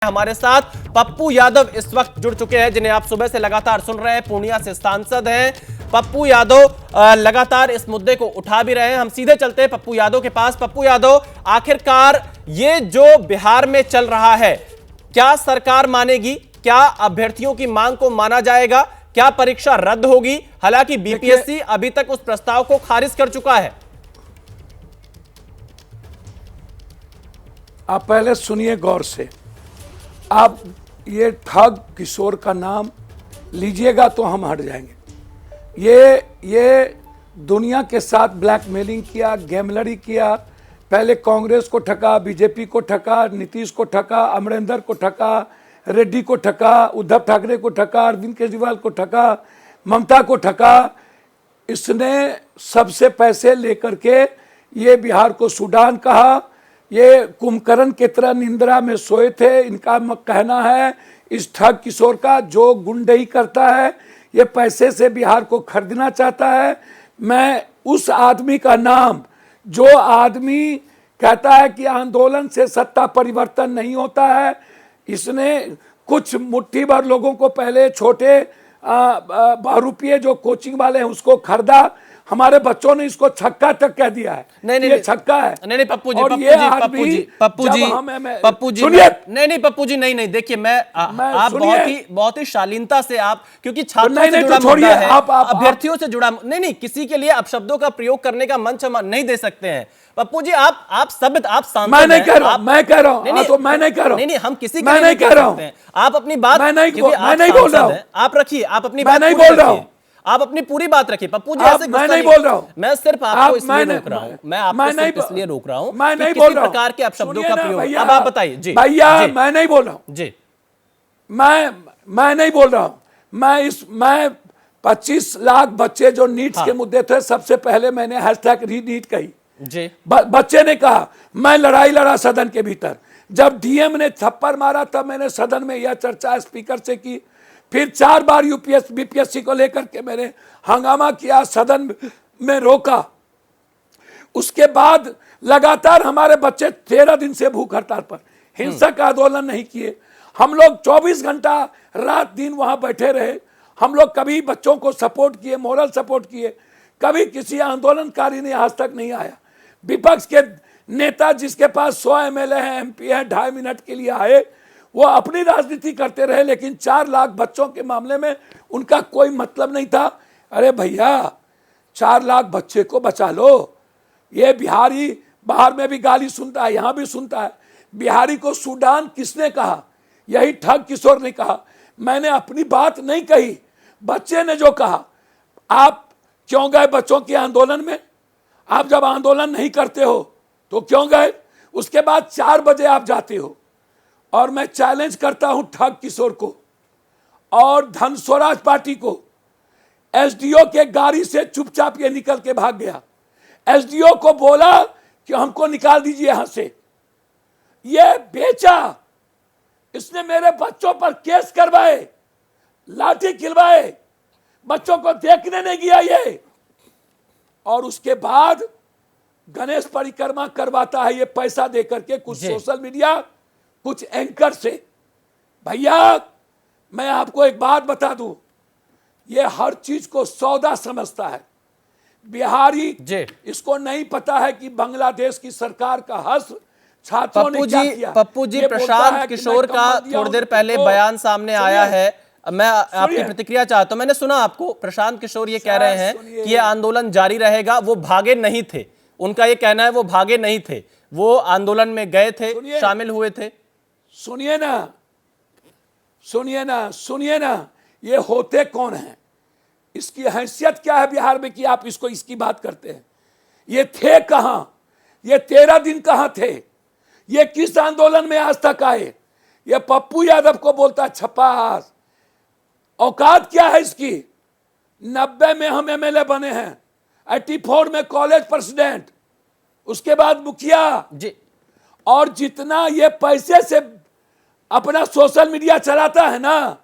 हमारे साथ पप्पू यादव इस वक्त जुड़ चुके हैं, जिन्हें आप सुबह से लगातार सुन रहे हैं। पूर्णिया से सांसद हैं पप्पू यादव, लगातार इस मुद्दे को उठा भी रहे हैं। हम सीधे चलते हैं पप्पू यादव के पास। पप्पू यादव, आखिरकार ये जो बिहार में चल रहा है, क्या सरकार मानेगी? क्या अभ्यर्थियों की मांग को माना जाएगा? क्या परीक्षा रद्द होगी? हालांकि बीपीएससी अभी तक उस प्रस्ताव को खारिज कर चुका है। आप पहले सुनिए गौर से। आप ये ठग किशोर का नाम लीजिएगा तो हम हट जाएंगे। ये दुनिया के साथ ब्लैकमेलिंग किया, गेमलरी किया। पहले कांग्रेस को ठगा, बीजेपी को ठगा, नीतीश को ठगा, अमरिंदर को ठगा, रेड्डी को ठगा, उद्धव ठाकरे को ठगा, अरविंद केजरीवाल को ठगा, ममता को ठगा। इसने सबसे पैसे लेकर के ये बिहार को सूडान कहा। ये कुंभकर्ण की तरह निंद्रा में सोए थे। इनका कहना है इस ठग किशोर का, जो गुंडई करता है, ये पैसे से बिहार को खरीदना चाहता है। मैं उस आदमी का नाम, जो आदमी कहता है कि आंदोलन से सत्ता परिवर्तन नहीं होता है, इसने कुछ मुट्ठी भर लोगों को पहले छोटे रुपये जो कोचिंग वाले हैं उसको खरीदा। हमारे बच्चों ने इसको छक्का तक कह दिया है। नहीं, ये छक्का है। नहीं पप्पू जी, और पप्पू ये जी, आदमी पप्पू जी, सुनिए। नहीं पप्पू जी, नहीं देखिए, आप बहुत ही शालीनता से, आप क्योंकि छात्रों से जुड़ा मुद्दा है, अभ्यर्थियों से जुड़ा, नहीं किसी के लिए अपशब्दों का प्रयोग करने का मंच हम नहीं दे सकते हैं। पप्पू जी, आप सांसद, मैं नहीं कह रहा हूं, मैं कह रहा हूं, तो मैं नहीं कह रहा हूं, नहीं हम किसी मैं नहीं कह रहा हूं। आप अपनी बात, मैं नहीं बोल रहा हूं, आप रखिए, आप अपनी बात नहीं बोल रहा हूं, आप अपनी पूरी बात रखिए। पप्पू जी, ऐसे मैं नहीं बोल रहा हूं, मैं सिर्फ आपको इसलिए रोक रहा हूं, मैं आपको सिर्फ इसलिए रोक रहा हूं, मैं नहीं बोल रहा हूं प्रकार के अपशब्दों का प्रयोग। अब आप बताइए जी। भैया, मैं नहीं बोल रहा हूं जी, मैं नहीं बोल रहा हूं। मैं 25 लाख बच्चे जो नीट्स के मुद्दे थे, सबसे पहले मैंने हैशटैग रीनीट कही जी। बच्चे ने कहा, मैं लड़ाई लड़ा सदन के भीतर। जब डीएम ने थप्पड़ मारा तब मैंने सदन में यह चर्चा स्पीकर से की। फिर 4 बार बीपीएससी को लेकर के मैंने हंगामा किया, सदन में रोका। उसके बाद लगातार हमारे बच्चे 13 दिन से भूख हड़ताल पर, हिंसक आंदोलन नहीं किए। हम लोग 24 घंटा रात दिन वहां बैठे रहे। हम लोग कभी बच्चों को सपोर्ट किए, मोरल सपोर्ट किए। कभी किसी आंदोलनकारी ने आज तक नहीं आया। विपक्ष के नेता जिसके पास 100 एमएलए हैं, एमपी हैं, 2.5 मिनट के लिए आए, वो अपनी राजनीति करते रहे, लेकिन 4 लाख बच्चों के मामले में उनका कोई मतलब नहीं था। अरे भैया, 4 लाख बच्चे को बचा लो। ये बिहारी बाहर में भी गाली सुनता है, यहां भी सुनता है। बिहारी को सूडान किसने कहा? यही ठग किशोर ने कहा। मैंने अपनी बात नहीं कही, बच्चे ने जो कहा। आप क्यों गए बच्चों के आंदोलन में? आप जब आंदोलन नहीं करते हो तो क्यों गए? उसके बाद 4 बजे आप जाते हो। और मैं चैलेंज करता हूं ठग किशोर को और धन स्वराज पार्टी को। एसडीओ के गाड़ी से चुपचाप ये निकल के भाग गया। एसडीओ को बोला कि हमको निकाल दीजिए यहां से। ये बेचा। इसने मेरे बच्चों पर केस करवाए, लाठी खिलवाए, बच्चों को देखने नहीं गया ये। और उसके बाद गणेश परिक्रमा करवाता है ये पैसा देकर के, कुछ सोशल मीडिया, कुछ एंकर से। भैया, मैं आपको एक बात बता दूं, ये हर चीज को सौदा समझता है बिहारी। इसको नहीं पता है कि बांग्लादेश की सरकार का हस्त छात्रों ने क्या किया। पप्पू जी, प्रशांत किशोर का थोड़ी देर पहले बयान सामने आया है, मैं आपकी प्रतिक्रिया चाहता हूं। मैंने सुना आपको, प्रशांत किशोर ये कह रहे हैं कि ये आंदोलन जारी रहेगा। वो भागे नहीं थे, उनका ये कहना है वो भागे नहीं थे, वो आंदोलन में गए थे, शामिल हुए थे। सुनिए ना, सुनिए ना, सुनिए ना, ये होते कौन हैं? इसकी हैसियत क्या है बिहार में कि आप इसकी बात करते हैं? ये थे कहां? ये 13 दिन कहां थे? ये किस आंदोलन में आज तक आए? ये पप्पू यादव को बोलता है छप्पास। औकात क्या है इसकी? 90 में हम एमएलए बने हैं, 84 में कॉलेज प्रेसिडेंट, उसके बाद मुखिया जी। और जितना ये पैसे से अपना सोशल मीडिया चलाता है ना,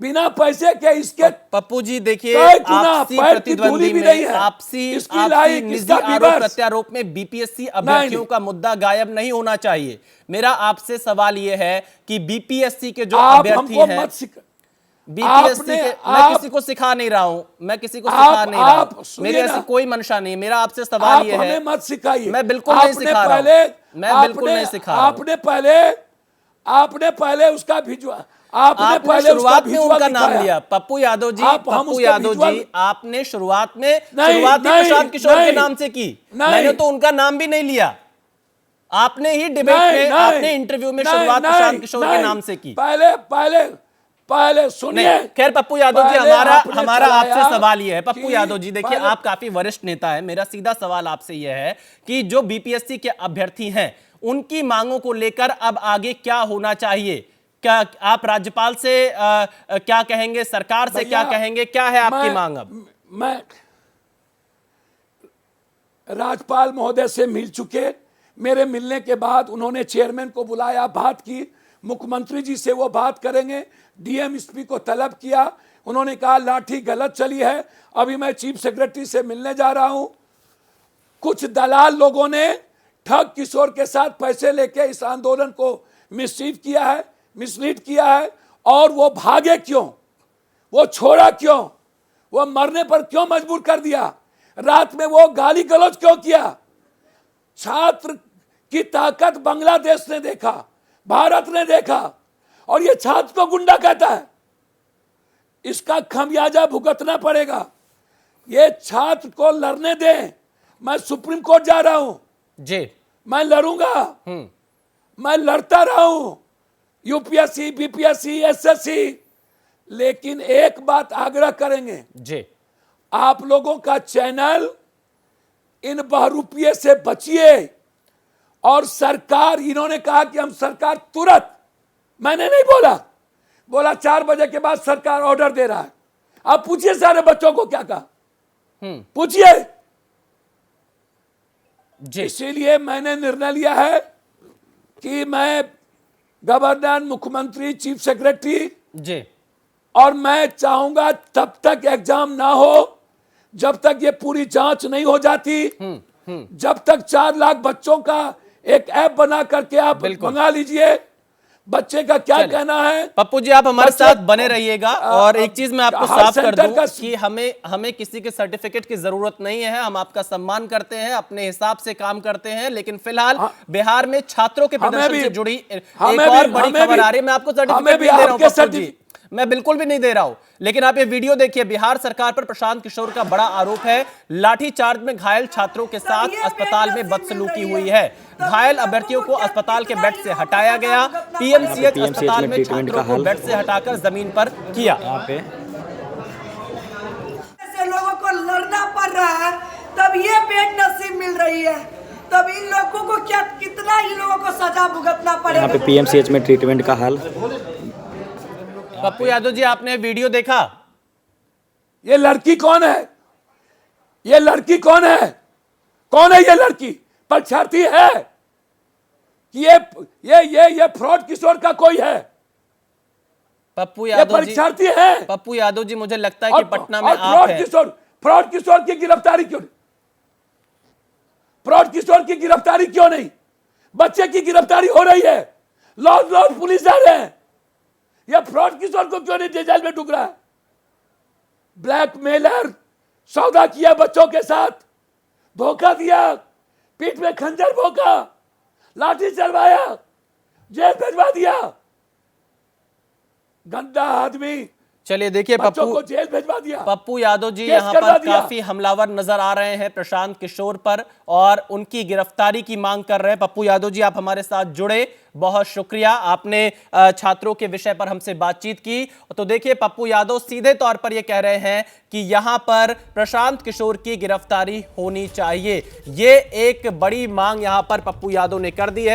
बिना पैसे के इसके पप्पू जी देखिए, कई गुना आपसी पैर की प्रतिद्वंदी धूली भी में नहीं है। आपसी इसकी आपसी लायक निजी इसका आरोप विवर्स। प्रत्यारोप में बीपीएससी अभ्यर्थियों का मुद्दा गायब नहीं होना चाहिए। मेरा आपसे सवाल यह है कि बीपीएससी के जो आप अभ्यर्थी हमको हैं, मत सिखा। बीपीएससी के, मैं किसी को सिखा नहीं रहा हूं, मैं किसी को सिखा नहीं रहा हूं, मेरी ऐसी कोई मंशा नहीं। मेरा आपसे सवाल यह है, मत सिखाइए। मैं बिल्कुल नहीं सिखा रहा हूं, मैं बिल्कुल नहीं सिखा रहा हूं। आपने पहले उसका भिजवा, आपने शुरुआत में उनका नाम लिया, पप्पू यादव जी। पप्पू यादव जी आपने शुरुआत में प्रशांत किशोर के नाम से की, मैंने तो उनका नाम भी नहीं लिया। आपने ही डिबेट में, आपने इंटरव्यू में शुरुआत प्रशांत किशोर के नाम से की। पहले सुनिए। खैर पप्पू यादव जी, हमारा आपसे सवाल यह है, पप्पू यादव जी देखिए, आप काफी वरिष्ठ नेता है, मेरा सीधा सवाल आपसे यह है कि जो बीपीएससी के अभ्यर्थी हैं, उनकी मांगों को लेकर अब आगे क्या होना चाहिए? क्या आप राज्यपाल से क्या कहेंगे, सरकार से क्या कहेंगे, क्या है आपकी मांग? अब मैं राज्यपाल महोदय से मिल चुके, मेरे मिलने के बाद उन्होंने चेयरमैन को बुलाया, बात की, मुख्यमंत्री जी से वो बात करेंगे, डीएमएसपी को तलब किया, उन्होंने कहा लाठी गलत चली है। अभी मैं चीफ सेक्रेटरी से मिलने जा रहा हूं। कुछ दलाल लोगों ने ठग किशोर के साथ पैसे लेके इस आंदोलन को मिसलीड किया है, और वो भागे क्यों, वो छोड़ा क्यों, वो मरने पर क्यों मजबूर कर दिया, रात में वो गाली गलौज क्यों किया? छात्र की ताकत बांग्लादेश ने देखा, भारत ने देखा, और ये छात्र को गुंडा कहता है। इसका खमियाजा भुगतना पड़ेगा। ये छात्र को लड़ने दें। मैं सुप्रीम कोर्ट जा रहा हूं जी, मैं लड़ूंगा, मैं लड़ता रहा हूं, यूपीएससी, बीपीएससी, एसएससी। लेकिन एक बात आग्रह करेंगे जी, आप लोगों का चैनल इन बहरूपिये से बचिए। और सरकार, इन्होंने कहा कि हम सरकार तुरंत, मैंने नहीं बोला 4 बजे के बाद सरकार ऑर्डर दे रहा है। आप पूछिए सारे बच्चों को क्या कहा, पूछिए। इसीलिए मैंने निर्णय लिया है कि मैं गवर्नर, मुख्यमंत्री, चीफ सेक्रेटरी जी, और मैं चाहूंगा तब तक एग्जाम ना हो जब तक ये पूरी जांच नहीं हो जाती, जब तक 4 लाख बच्चों का एक ऐप बना करके आप मंगा लीजिए। बच्चे का क्या कहना है? पप्पू जी आप हमारे साथ बने रहिएगा। और एक चीज मैं आपको साफ कर दूं कि हमें किसी के सर्टिफिकेट की जरूरत नहीं है। हम आपका सम्मान करते हैं, अपने हिसाब से काम करते हैं। लेकिन फिलहाल बिहार में छात्रों के प्रदर्शन से जुड़ी एक और बड़ी खबर आ रही है। मैं आपको सर्टिफिकेट नहीं दे रहा हूं पप्पू जी, मैं बिल्कुल भी नहीं दे रहा हूं। लेकिन आप ये वीडियो देखिए, बिहार सरकार पर प्रशांत किशोर का बड़ा आरोप है। लाठीचार्ज में घायल छात्रों के साथ अस्पताल में बदसलूकी हुई है। घायल अभ्यर्थियों को अस्पताल के बेड से हटाया गया। पीएमसीएच अस्पताल में छात्रों को बेड से हटाकर जमीन पर किया। ऐसे लोगों को लड़ना पड़ रहा है, तब ये बेड नसीब मिल रही है। तब इन लोगों को कितना इन लोगों को सजा भुगतना पड़ेगा। यहाँ पे पीएमसीएच में ट्रीटमेंट का हाल। पप्पू यादव जी आपने वीडियो देखा? ये लड़की कौन है? ये लड़की कौन है? कौन है ये लड़की? परीक्षार्थी है कि ये फ्रॉड किशोर का कोई है? पप्पू यादव जी परीक्षार्थी है। पप्पू यादव जी मुझे लगता है कि पटना में आप हैं। फ्रॉड किशोर की गिरफ्तारी क्यों नहीं? फ्रॉड किशोर की गिरफ्तारी क्यों नहीं? बच्चे की गिरफ्तारी हो रही है, लॉज पुलिस जा रहे हैं। यह फ्रॉड किशोर को क्यों नहीं जेल में डूब रहा है? ब्लैकमेलर, सौदा किया बच्चों के साथ, धोखा दिया, पीठ में खंजर भोंका, लाठी चलवाया, जेल भिजवा दिया। गंदा आदमी। चलिए देखिए, को जेल भिजवा दिया। पप्पू यादव जी यहाँ पर काफी हमलावर नजर आ रहे हैं प्रशांत किशोर पर, और उनकी गिरफ्तारी की मांग कर रहे हैं। पप्पू यादव जी आप हमारे साथ जुड़े, बहुत शुक्रिया। आपने छात्रों के विषय पर हमसे बातचीत की। तो देखिए, पप्पू यादव सीधे तौर पर यह कह रहे हैं कि यहां पर प्रशांत किशोर की गिरफ्तारी होनी चाहिए। ये एक बड़ी मांग यहां पर पप्पू यादव ने कर दी है।